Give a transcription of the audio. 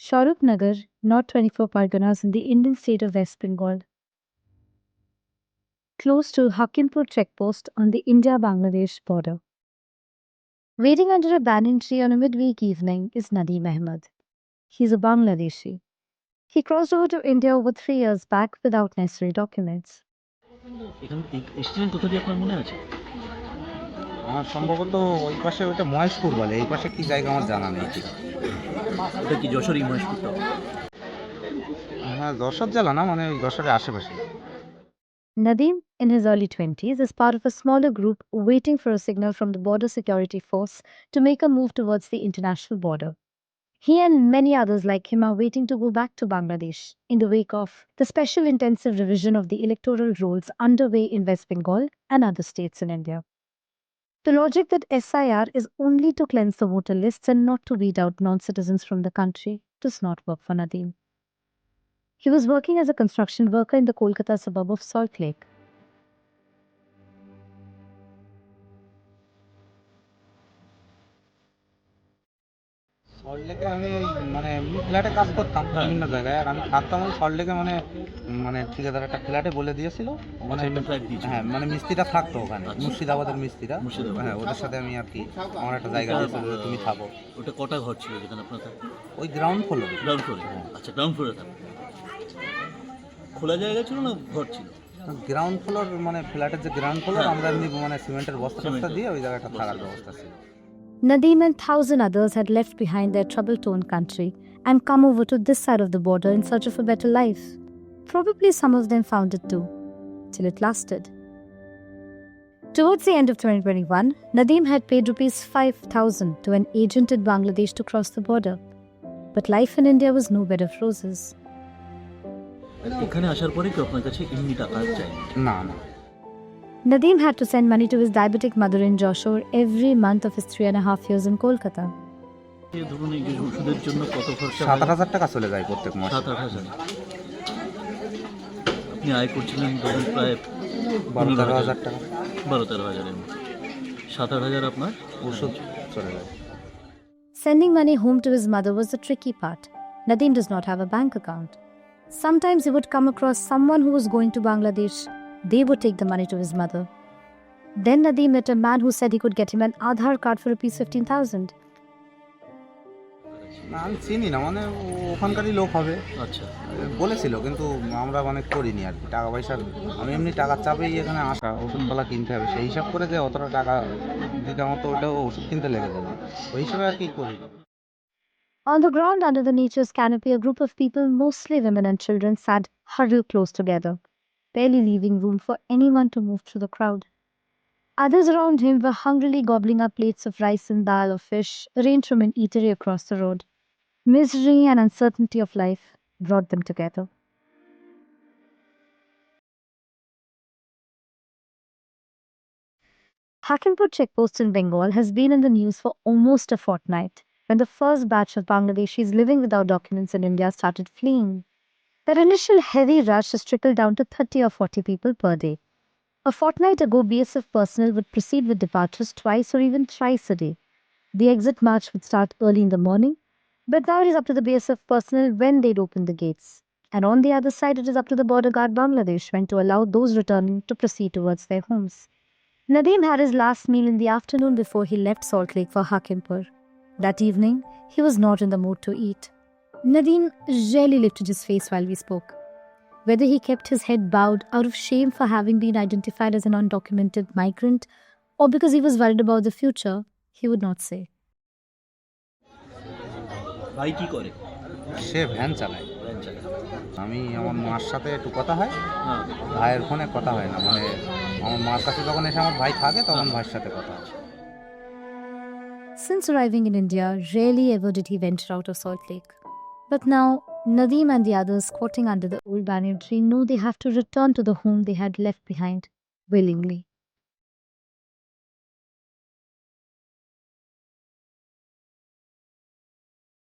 Nagar, North 24 Parganas in the Indian state of West Bengal, close to Hakimpur checkpost on the India-Bangladesh border. Waiting under a banyan tree on a midweek evening is Nadeem Ahmed. He's a Bangladeshi. He crossed over to India over 3 years back without necessary documents. এসেছিলেন কোথা দিয়ে আপনার মনে আছে? আমার সম্ভবত ওই পাশে ওইটা মহেশপুর বলে, এই পাশে কি জায়গা আমার জানা নেই ঠিক। ওটা কি যশোরই মহেশপুরটা? হ্যাঁ, যশোর জেলা না, মানে ওই যশোরের আশেপাশে। Nadeem, in his early 20s, is part of a smaller group waiting for a signal from the Border Security Force to make a move towards the international border. He and many others like him are waiting to go back to Bangladesh in the wake of the special intensive revision of the electoral rolls underway in West Bengal and other states in India. The logic that SIR is only to cleanse the voter lists and not to weed out non-citizens from the country does not work for Nadeem. He was working as a construction worker in the Kolkata suburb of Salt Lake. সল্টলেকে আমি মানে এমনি ফ্ল্যাটে কাজ করতাম বিভিন্ন জায়গায়, আর আমি থাকতাম ওই সল্টলেকে, মানে মানে ঠিকাদার একটা ফ্ল্যাটে বলে দিয়েছিল, মানে হ্যাঁ, মানে মিস্ত্রিটা থাকতো ওখানে, মুর্শিদাবাদের মিস্ত্রিরা। হ্যাঁ, ওদের সাথে আমি আর কি, আমার একটা জায়গা দিয়েছিল যে তুমি থাকো। ওটা কটা ঘর ছিল যেখানে আপনার থাকতেন? ওই গ্রাউন্ড ফ্লোরে। গ্রাউন্ড ফ্লোরে? আচ্ছা, গ্রাউন্ড ফ্লোরে থাকতেন। খোলা জায়গা ছিল না ঘর ছিল? গ্রাউন্ড ফ্লোর, মানে ফ্ল্যাটের যে গ্রাউন্ড ফ্লোর, আমরা এমনি মানে সিমেন্টের বস্তা দিয়ে ওই জায়গাটা থাকার ব্যবস্থা ছিল। Nadeem and 1,000 others had left behind their trouble-torn country and come over to this side of the border in search of a better life. Probably some of them found it too, till it lasted. Towards the end of 2021, Nadeem had paid rupees 5,000 to an agent in Bangladesh to cross the border. But life in India was no bed of roses. এখানে আসার পরে কি আপনার কাছে এমনি টাকা চাই? না না, Nadeem had to send money to his diabetic mother in Joshore every month of his 3.5 years in Kolkata. ধরুন এই যে ওষুধের জন্য কত খরচা? 7,000 টাকা চলে যায় প্রত্যেক মাসে। 7-8 হাজার। আপনি আয় করছিলেন ধরুন প্রায় 12-13 হাজার টাকা। 12-13 হাজারের মতো। 7-8 হাজার আপনার ওষুধ চলে যায়। Sending money home to his mother was the tricky part. Nadeem does not have a bank account. Sometimes he would come across someone who was going to Bangladesh. They would take the money to his mother. Then Nadeem met a man who said he could get him an Aadhaar card for rupees 15,000. না, আমি চিনি না, মানে ওখানকারই লোক হবে। আচ্ছা, বলেছিল, কিন্তু আমরা মানে করিনি আর কি। টাকা পয়সার আমি এমনি টাকার চাপেই এখানে আসা, ওষুধপালা কিনতে হবে, সেই হিসাব করে যে অতটা টাকা দিতে মতো ওটাও ওষুধ কিনতে লেগে যাবে, ওই হিসাবে আর কি করি। On the ground under the nature's canopy, a group of people, mostly women and children, sat huddled close together, barely leaving room for anyone to move through the crowd. Others around him were hungrily gobbling up plates of rice and dal or fish arranged from an eatery across the road. Misery and uncertainty of life brought them together. Hakimpur checkpost in Bengal has been in the news for almost a fortnight, when the first batch of Bangladeshis living without documents in India started fleeing. That initial heavy rush has trickled down to 30 or 40 people per day. A fortnight ago, BSF personnel would proceed with departures twice or even thrice a day. The exit march would start early in the morning, but now it is up to the BSF personnel when they'd open the gates. And on the other side, it is up to the border guard Bangladesh when to allow those returning to proceed towards their homes. Nadeem had his last meal in the afternoon before he left Salt Lake for Hakimpur. That evening, he was not in the mood to eat. Nadeem rarely lifted his face while we spoke. Whether he kept his head bowed out of shame for having been identified as an undocumented migrant or because he was worried about the future, he would not say. ভাই কি করে? সে van চালায়। আমি আমার মার সাথে একটু কথা হয়, হ্যাঁ। ভাইয়ের ফোনে কথা হয় না, মানে আমার মার কাছে যখন এসে আমার ভাই থাকে তখন ভাইয়ের সাথে কথা হয়। Since arriving in India, rarely ever did he venture out of Salt Lake. But now, Nadeem and the others squatting under the old banyan tree know they have to return to the home they had left behind willingly.